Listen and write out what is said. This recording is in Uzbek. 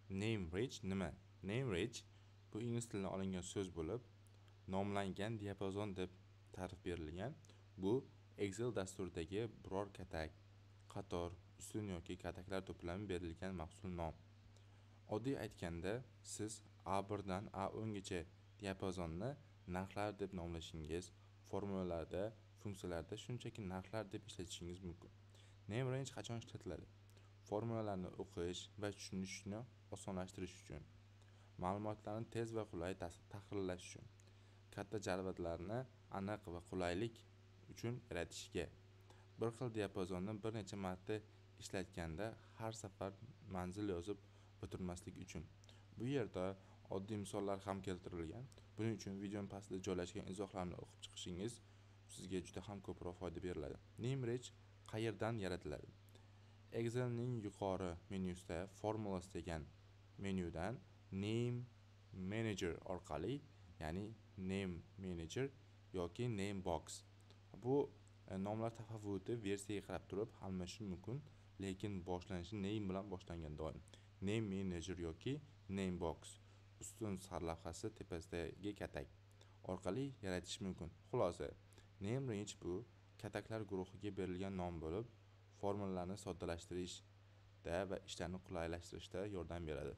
Name range nima? Name range bu ingliz tilidan olingan so'z bo'lib, nomlangan diapazon deb ta'rif berilgan. Bu Excel dasturidagi biror katak, qator, ustun yoki kataklar to'plami berilgan maxsus nom. Oddiy aytganda, siz A1 dan A10 gacha diapazonni narxlar deb nomlashingiz, formulalarda, funksiyalarda shunchaki narxlar deb ishlatishingiz mumkin. Name range qachon ishlatiladi? Formulalarni o'qish va tushunishni osonlashtirish uchun, ma'lumotlarni tez va qulay tahrirlash uchun, katta jadvallarni aniq va qulaylik uchun yaratishga, bir xil diapazonni bir necha marta ishlatganda har safar manzil yozib o'tirmaslik uchun. Bu yerda oddiy misollar ham keltirilgan. Buning uchun video pastida joylashgan izohlarni o'qib chiqishingiz sizga juda ham ko'proq foyda beradi. Name range qayerdan yaratiladi? Excel'ning yuqori menyusida Formulas degan menyudan Name Manager orqali, ya'ni Name Manager yoki Name Box. Bu nomlar tafovutli versiyaga qarab turib almashishi mumkin, lekin boshlanishi name bilan boshlangan doim. Name Manager yoki Name Box ustun sarlavhasi tepasidagi katak orqali yaratish mumkin. Xulosa, Name Range bu kataklar guruhiga berilgan nom bo'lib, formulalarni soddalashtirishda va ishlarni qulaylashtirishda yordam beradi.